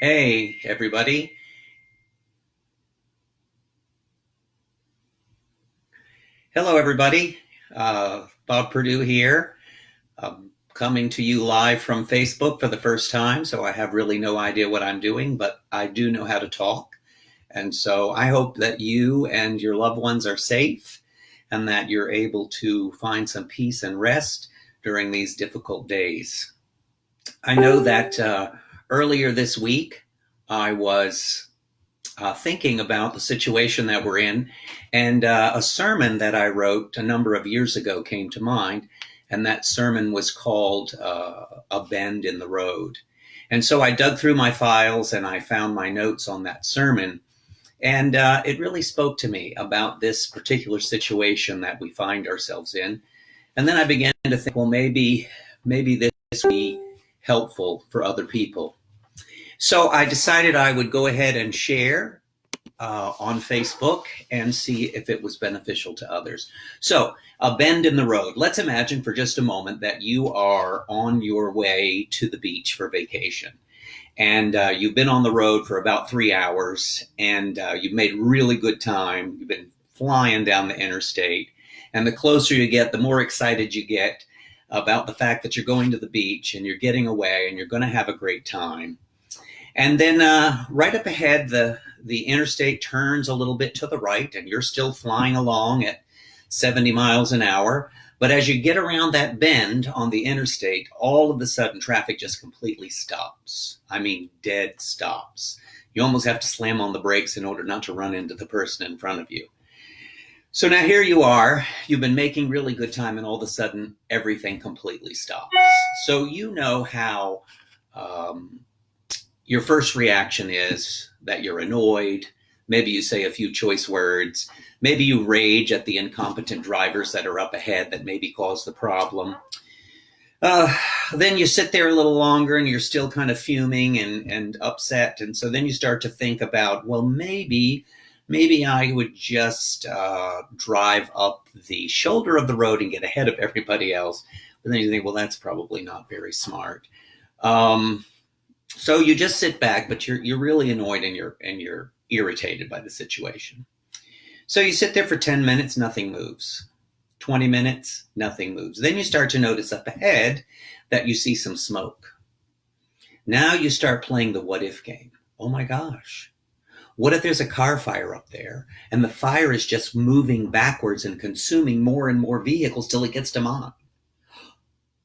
Hey, everybody. Hello, everybody. Bob Perdue here, coming to you live from Facebook for the first time. So I have really no idea what I'm doing, but I do know how to talk. And so I hope that you and your loved ones are safe and that you're able to find some peace and rest during these difficult days. I know that earlier this week I was thinking about the situation that we're in. And a sermon that I wrote a number of years ago came to mind. And that sermon was called A Bend in the Road. And so I dug through my files and I found my notes on that sermon. And it really spoke to me about this particular situation that we find ourselves in. And then I began to think, well, maybe this would be helpful for other people. So I decided I would go ahead and share on Facebook and see if it was beneficial to others. So, a bend in the road. Let's imagine for just a moment that you are on your way to the beach for vacation. And you've been on the road for about 3 hours and you've made really good time. You've been flying down the interstate. And the closer you get, the more excited you get about the fact that you're going to the beach and you're getting away and you're going to have a great time. And then right up ahead, the interstate turns a little bit to the right, and you're still flying along at 70 miles an hour. But as you get around that bend on the interstate, all of a sudden traffic just completely stops. I mean, dead stops. You almost have to slam on the brakes in order not to run into the person in front of you. So now here you are, you've been making really good time, and all of a sudden everything completely stops. So you know how your first reaction is that you're annoyed. Maybe you say a few choice words. Maybe you rage at the incompetent drivers that are up ahead that maybe caused the problem. Then you sit there a little longer and you're still kind of fuming and upset. And so then you start to think about, well, maybe I would just drive up the shoulder of the road and get ahead of everybody else. But then you think, well, that's probably not very smart. So you just sit back, but you're really annoyed and you're irritated by the situation. So you sit there for 10 minutes, nothing moves. 20 minutes, nothing moves. Then you start to notice up ahead that you see some smoke. Now you start playing the what if game. Oh my gosh. What if there's a car fire up there and the fire is just moving backwards and consuming more and more vehicles till it gets to mine?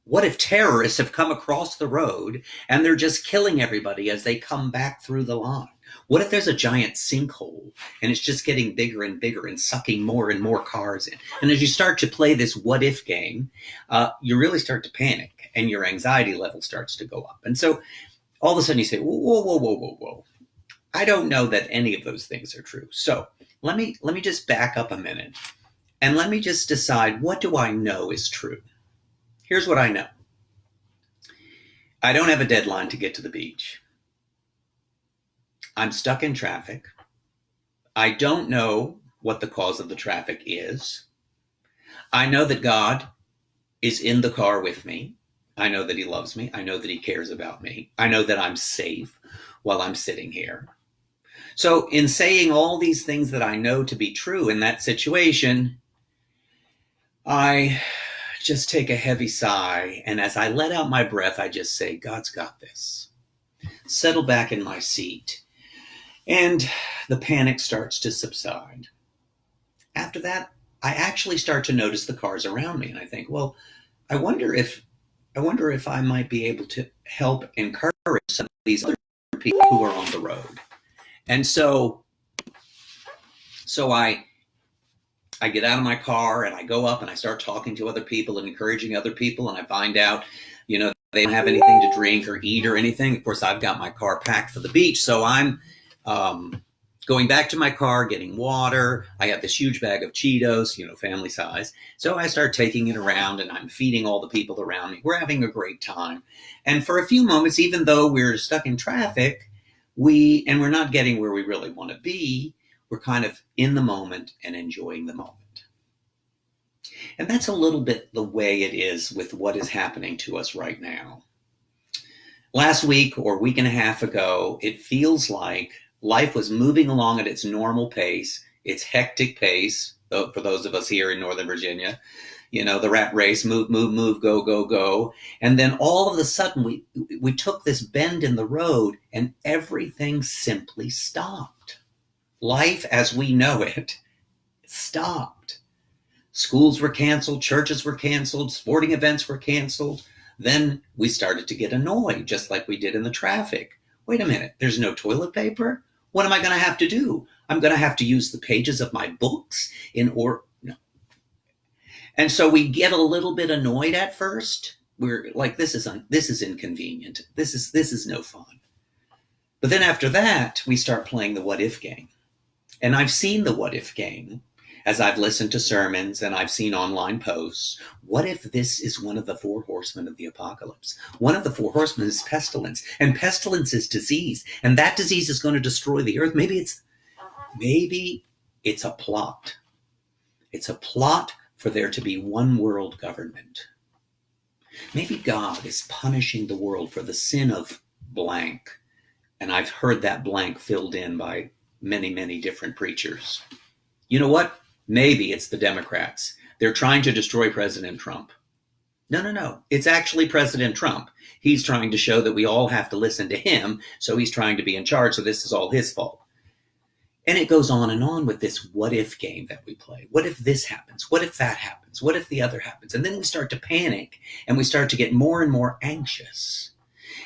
What if terrorists have come across the road and they're just killing everybody as they come back through the line? What if there's a giant sinkhole and it's just getting bigger and bigger and sucking more and more cars in? And as you start to play this what if game, you really start to panic and your anxiety level starts to go up. And so all of a sudden you say, whoa, whoa, whoa, whoa, whoa. I don't know that any of those things are true. So let me just back up a minute and let me just decide, what do I know is true? Here's what I know. I don't have a deadline to get to the beach. I'm stuck in traffic. I don't know what the cause of the traffic is. I know that God is in the car with me. I know that he loves me. I know that he cares about me. I know that I'm safe while I'm sitting here. So in saying all these things that I know to be true in that situation, I just take a heavy sigh, and as I let out my breath, I just say, God's got this. Settle back in my seat, and the panic starts to subside. After that, I actually start to notice the cars around me, and I think, well, I wonder if I might be able to help encourage some of these other people who are on the road. And so I get out of my car and I go up and I start talking to other people and encouraging other people. And I find out, they don't have anything to drink or eat or anything. Of course, I've got my car packed for the beach. So I'm going back to my car, getting water. I got this huge bag of Cheetos, family size. So I start taking it around and I'm feeding all the people around me. We're having a great time. And for a few moments, even though we're stuck in traffic, we're not getting where we really want to be, we're kind of in the moment and enjoying the moment. And that's a little bit the way it is with what is happening to us right now. Last week or week and a half ago, it feels like life was moving along at its normal pace, its hectic pace, for those of us here in Northern Virginia, the rat race, move, move, move, go, go, go. And then all of a sudden we took this bend in the road and everything simply stopped. Life as we know it stopped. Schools were canceled, churches were canceled, sporting events were canceled. Then we started to get annoyed, just like we did in the traffic. Wait a minute, there's no toilet paper? What am I going to have to do? I'm going to have to use the pages of my books in order. No. And so we get a little bit annoyed at first. We're like, this is inconvenient. This is no fun. But then after that, we start playing the what if game. And I've seen the what if game as I've listened to sermons and I've seen online posts. What if this is one of the four horsemen of the apocalypse? One of the four horsemen is pestilence, and pestilence is disease, and that disease is going to destroy the earth. Maybe it's a plot. It's a plot for there to be one world government. Maybe God is punishing the world for the sin of blank. And I've heard that blank filled in by many, many different preachers. You know what? Maybe it's the Democrats. They're trying to destroy President Trump. No. It's actually President Trump. He's trying to show that we all have to listen to him, so he's trying to be in charge, so this is all his fault. And it goes on and on with this what if game that we play. What if this happens? What if that happens? What if the other happens? And then we start to panic, and we start to get more and more anxious.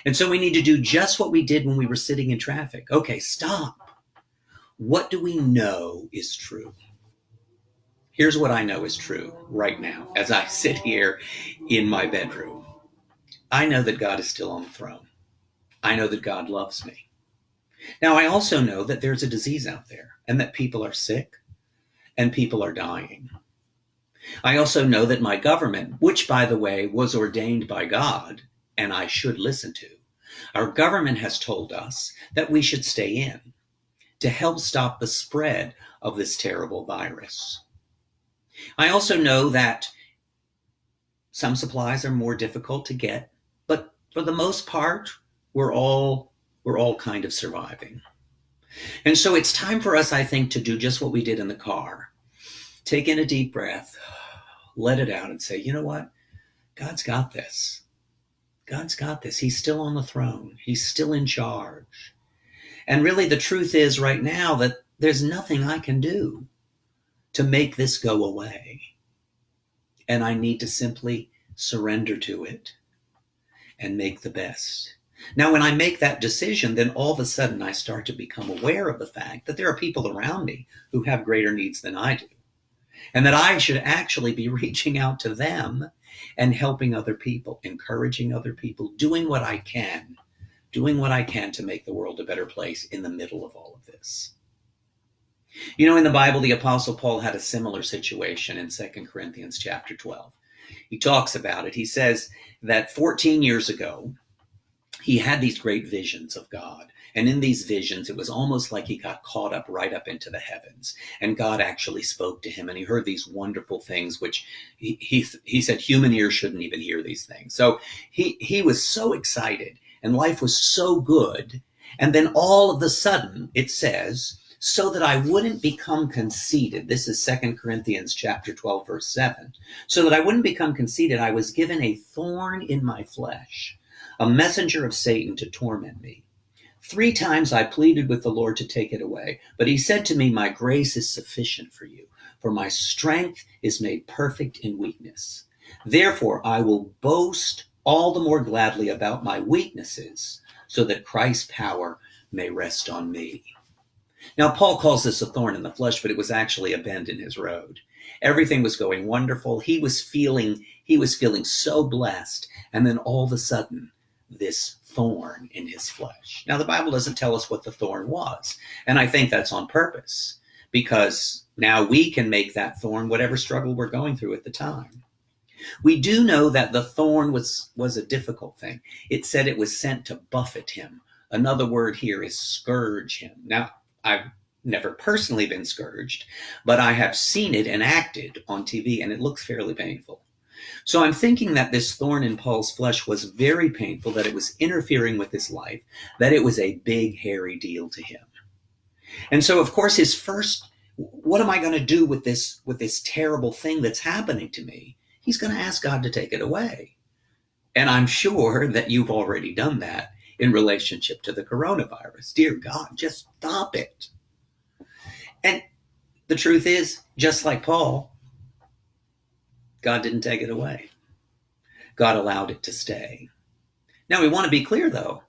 And so we need to do just what we did when we were sitting in traffic. Okay, stop. What do we know is true? Here's what I know is true right now as I sit here in my bedroom. I know that God is still on the throne. I know that God loves me. Now, I also know that there's a disease out there and that people are sick and people are dying. I also know that my government, which, by the way, was ordained by God and I should listen to, our government has told us that we should stay in to help stop the spread of this terrible virus. I also know that some supplies are more difficult to get, but for the most part, we're all kind of surviving. And so it's time for us, I think, to do just what we did in the car. Take in a deep breath, let it out, and say, you know what? God's got this. God's got this. He's still on the throne. He's still in charge. And really, the truth is right now that there's nothing I can do to make this go away. And I need to simply surrender to it and make the best. Now, when I make that decision, then all of a sudden I start to become aware of the fact that there are people around me who have greater needs than I do. And that I should actually be reaching out to them and helping other people, encouraging other people, doing what I can to make the world a better place in the middle of all of this. You know, in the Bible, the Apostle Paul had a similar situation in 2 Corinthians chapter 12. He talks about it. He says that 14 years ago, he had these great visions of God. And in these visions, it was almost like he got caught up right up into the heavens. And God actually spoke to him, and he heard these wonderful things, which he said human ears shouldn't even hear these things. So he was so excited, and life was so good. And then all of a sudden, it says, so that I wouldn't become conceited. This is 2 Corinthians chapter 12, verse 7. So that I wouldn't become conceited, I was given a thorn in my flesh, a messenger of Satan to torment me. 3 times I pleaded with the Lord to take it away, but he said to me, my grace is sufficient for you, for my strength is made perfect in weakness. Therefore, I will boast all the more gladly about my weaknesses, so that Christ's power may rest on me. Now, Paul calls this a thorn in the flesh, but it was actually a bend in his road. Everything was going wonderful. He was feeling so blessed. And then all of a sudden, this thorn in his flesh. Now, the Bible doesn't tell us what the thorn was. And I think that's on purpose, because now we can make that thorn whatever struggle we're going through at the time. We do know that the thorn was a difficult thing. It said it was sent to buffet him. Another word here is scourge him. Now, I've never personally been scourged, but I have seen it enacted on TV, and it looks fairly painful. So I'm thinking that this thorn in Paul's flesh was very painful, that it was interfering with his life, that it was a big, hairy deal to him. And so, of course, his first, what am I going to do with this terrible thing that's happening to me? He's going to ask God to take it away. And I'm sure that you've already done that in relationship to the coronavirus. Dear God, just stop it. And the truth is, just like Paul, God didn't take it away. God allowed it to stay. Now, we want to be clear, though.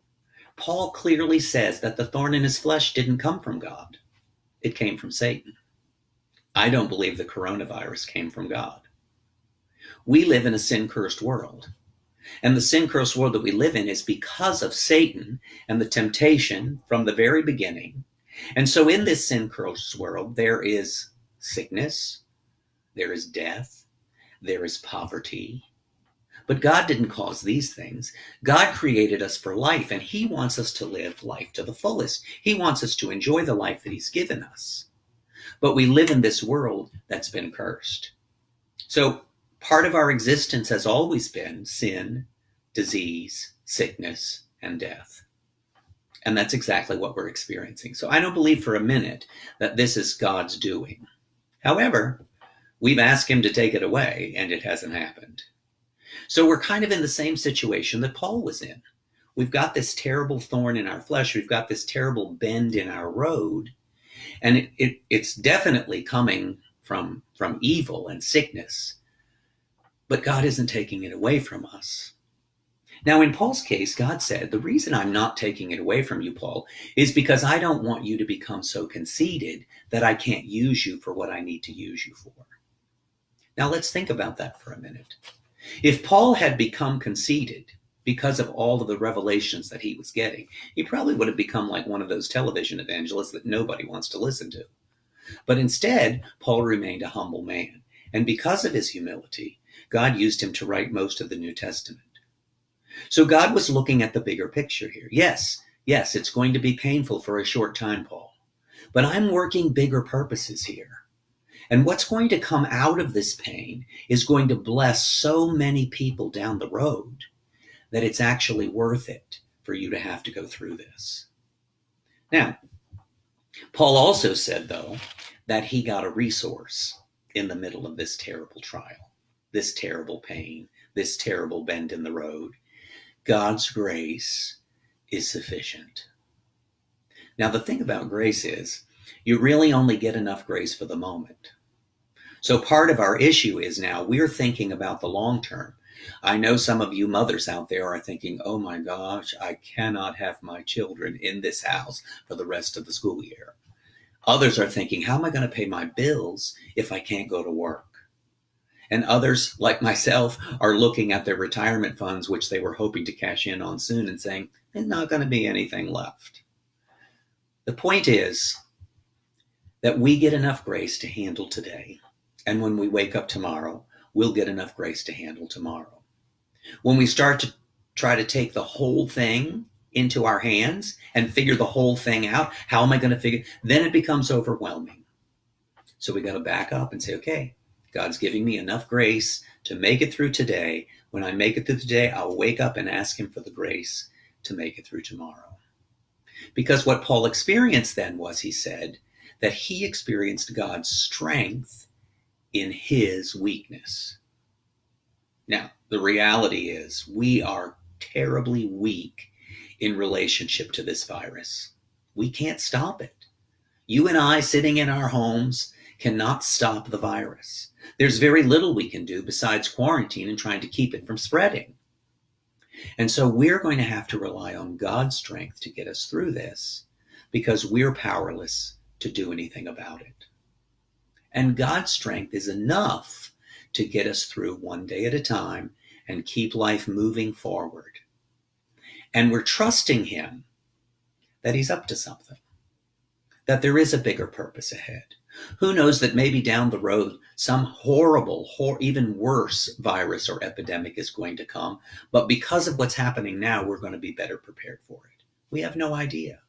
Paul clearly says that the thorn in his flesh didn't come from God. It came from Satan. I don't believe the coronavirus came from God. We live in a sin-cursed world. And the sin-cursed world that we live in is because of Satan and the temptation from the very beginning. And so in this sin-cursed world, there is sickness, there is death, there is poverty. But God didn't cause these things. God created us for life, and he wants us to live life to the fullest. He wants us to enjoy the life that he's given us. But we live in this world that's been cursed. So part of our existence has always been sin, disease, sickness, and death. And that's exactly what we're experiencing. So I don't believe for a minute that this is God's doing. However, we've asked him to take it away, and it hasn't happened. So we're kind of in the same situation that Paul was in. We've got this terrible thorn in our flesh. We've got this terrible bend in our road. And it's definitely coming from evil and sickness. But God isn't taking it away from us. Now, in Paul's case, God said, the reason I'm not taking it away from you, Paul, is because I don't want you to become so conceited that I can't use you for what I need to use you for. Now, let's think about that for a minute. If Paul had become conceited because of all of the revelations that he was getting, he probably would have become like one of those television evangelists that nobody wants to listen to. But instead, Paul remained a humble man. And because of his humility, God used him to write most of the New Testament. So God was looking at the bigger picture here. Yes, it's going to be painful for a short time, Paul. But I'm working bigger purposes here. And what's going to come out of this pain is going to bless so many people down the road that it's actually worth it for you to have to go through this. Now, Paul also said, though, that he got a resource in the middle of this terrible trial, this terrible pain, this terrible bend in the road. God's grace is sufficient. Now, the thing about grace is you really only get enough grace for the moment. So part of our issue is now we're thinking about the long term. I know some of you mothers out there are thinking, oh my gosh, I cannot have my children in this house for the rest of the school year. Others are thinking, how am I going to pay my bills if I can't go to work? And others, like myself, are looking at their retirement funds, which they were hoping to cash in on soon, and saying, there's not going to be anything left. The point is that we get enough grace to handle today. And when we wake up tomorrow, we'll get enough grace to handle tomorrow. When we start to try to take the whole thing into our hands and figure the whole thing out, how am I going to figure? Then it becomes overwhelming. So we got to back up and say, okay, God's giving me enough grace to make it through today. When I make it through today, I'll wake up and ask him for the grace to make it through tomorrow. Because what Paul experienced then was, he said, that he experienced God's strength in his weakness. Now, the reality is we are terribly weak in relationship to this virus. We can't stop it. You and I sitting in our homes cannot stop the virus. There's very little we can do besides quarantine and trying to keep it from spreading. And so we're going to have to rely on God's strength to get us through this because we're powerless to do anything about it. And God's strength is enough to get us through one day at a time and keep life moving forward. And we're trusting him that he's up to something, that there is a bigger purpose ahead. Who knows that maybe down the road, some horrible, even worse virus or epidemic is going to come. But because of what's happening now, we're going to be better prepared for it. We have no idea.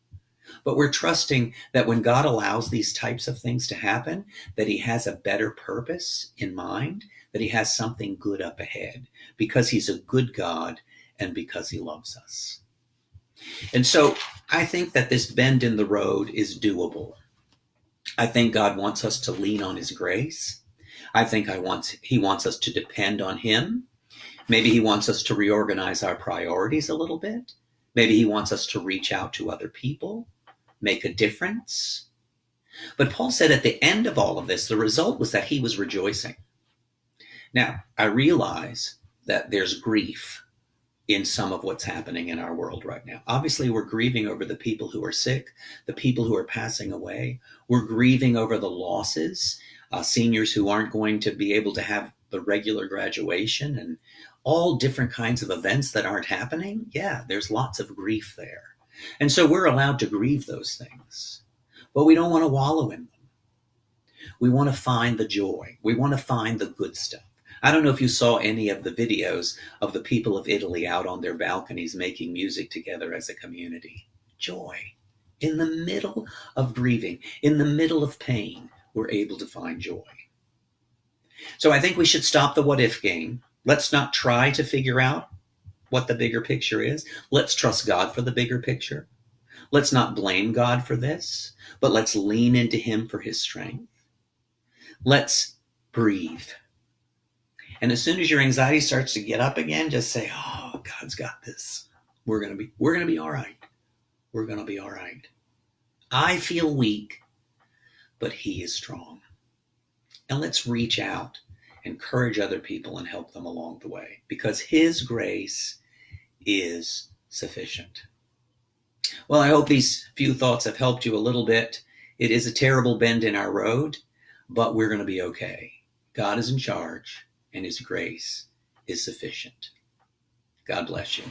But we're trusting that when God allows these types of things to happen, that he has a better purpose in mind, that he has something good up ahead because he's a good God and because he loves us. And so I think that this bend in the road is doable. I think God wants us to lean on his grace. I think he wants us to depend on him. Maybe he wants us to reorganize our priorities a little bit. Maybe he wants us to reach out to other people, make a difference. But Paul said at the end of all of this, the result was that he was rejoicing. Now, I realize that there's grief in some of what's happening in our world right now. Obviously, we're grieving over the people who are sick, the people who are passing away. We're grieving over the losses, seniors who aren't going to be able to have the regular graduation and all different kinds of events that aren't happening. Yeah, there's lots of grief there. And so we're allowed to grieve those things, but we don't want to wallow in them. We want to find the joy. We want to find the good stuff. I don't know if you saw any of the videos of the people of Italy out on their balconies making music together as a community. Joy. In the middle of grieving, in the middle of pain, we're able to find joy. So I think we should stop the what if game. Let's not try to figure out what the bigger picture is. Let's trust God for the bigger picture. Let's not blame God for this, but let's lean into him for his strength. Let's breathe. And as soon as your anxiety starts to get up again, just say, oh, God's got this. We're going to be all right. We're going to be all right. I feel weak, but he is strong. And let's reach out, encourage other people, and help them along the way, because his grace is sufficient. Well, I hope these few thoughts have helped you a little bit. It is a terrible bend in our road, but we're going to be okay. God is in charge, and his grace is sufficient. God bless you.